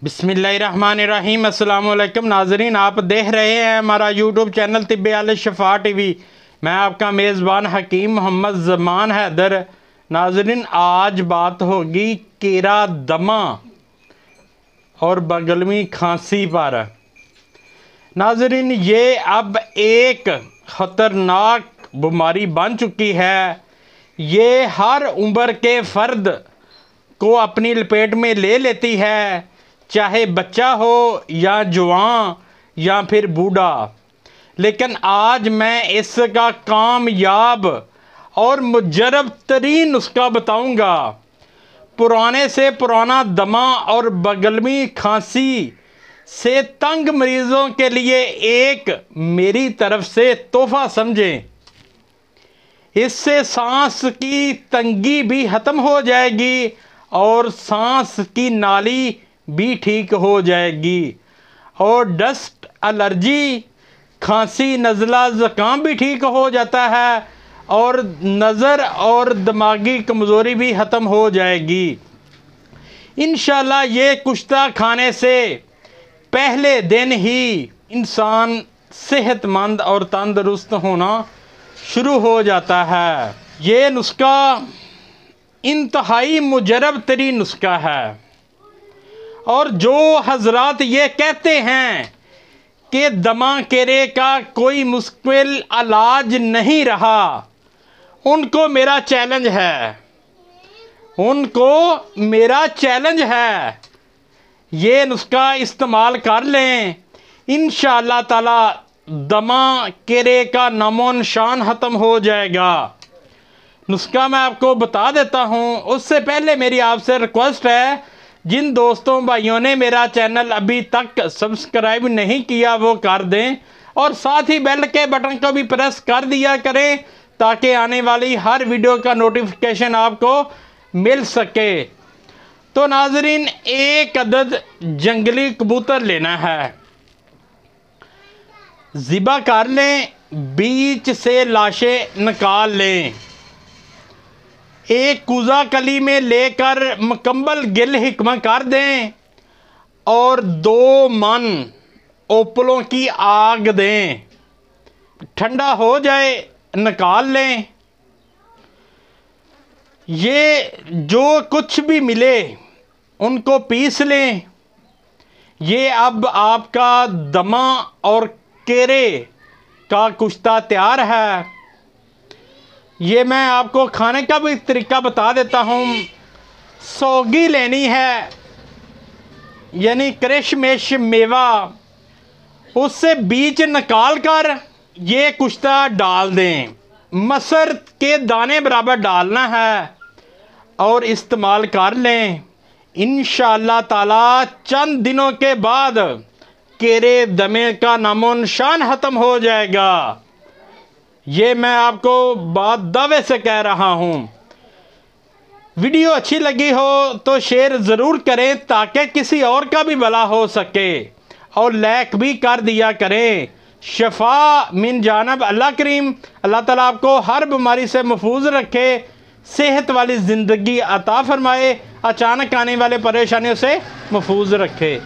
बिस्मिल्लाहिर्रहमानिर्रहीम। अस्सलाम वालेकुम नाजरीन, आप देख रहे हैं हमारा यूट्यूब चैनल तिब-ए-alshafa टीवी। मैं आपका मेज़बान हकीम मोहम्मद ज़मान हैदर। नाजरीन, आज बात होगी केरा, दमा और बगलमी खांसी पर। नाजरीन, ये अब एक ख़तरनाक बीमारी बन चुकी है। ये हर उम्र के फ़र्द को अपनी लपेट में ले लेती है, चाहे बच्चा हो या जवान या फिर बूढ़ा। लेकिन आज मैं इसका कामयाब और मुजरब तरीन नुस्खा बताऊंगा। पुराने से पुराना दमा और बगलमी खांसी से तंग मरीज़ों के लिए एक मेरी तरफ से तोहफ़ा समझें। इससे सांस की तंगी भी ख़त्म हो जाएगी और सांस की नाली भी ठीक हो जाएगी, और डस्ट एलर्जी, खांसी, नज़ला, ज़ुकाम भी ठीक हो जाता है, और नज़र और दिमागी कमज़ोरी भी ख़त्म हो जाएगी इंशाल्लाह। ये कुश्ता खाने से पहले दिन ही इंसान सेहतमंद और तंदुरुस्त होना शुरू हो जाता है। ये नुस्खा इंतहाई मुजरब तरीन नुस्खा है, और जो हजरात ये कहते हैं कि दमा केरे का कोई मुश्किल इलाज नहीं रहा, उनको मेरा चैलेंज है, ये नुस्खा इस्तेमाल कर लें। इंशाअल्लाह ताला दमा केरे का नामो निशान ख़त्म हो जाएगा। नुस्खा मैं आपको बता देता हूँ। उससे पहले मेरी आपसे रिक्वेस्ट है, जिन दोस्तों भाइयों ने मेरा चैनल अभी तक सब्सक्राइब नहीं किया वो कर दें, और साथ ही बेल के बटन को भी प्रेस कर दिया करें ताकि आने वाली हर वीडियो का नोटिफिकेशन आपको मिल सके। तो नाजरीन, एक अदद जंगली कबूतर लेना है, ज़िबा कर लें, बीच से लाशें निकाल लें, एक कूज़ा कली में लेकर मकमल गिल हिकमा कर दें, और 2 मन ओपलों की आग दें। ठंडा हो जाए निकाल लें। ये जो कुछ भी मिले उनको पीस लें। ये अब आपका दमा और केरे का कुश्ता तैयार है। ये मैं आपको खाने का भी तरीका बता देता हूँ। सौगी लेनी है, यानी क्रिशमिश मेवा, उससे बीज निकाल कर ये कुश्ता डाल दें। मसर के दाने बराबर डालना है और इस्तेमाल कर लें। इंशाअल्लाह ताला चंद दिनों के बाद केरे दमे का नामो निशान ख़त्म हो जाएगा। ये मैं आपको बात दावे से कह रहा हूँ। वीडियो अच्छी लगी हो तो शेयर ज़रूर करें ताकि किसी और का भी भला हो सके, और लाइक भी कर दिया करें। शफा मिन जानब अल्लाह करीम। अल्लाह ताला आपको हर बीमारी से महफूज रखे, सेहत वाली ज़िंदगी अता फरमाए, अचानक आने वाले परेशानियों से महफूज रखे।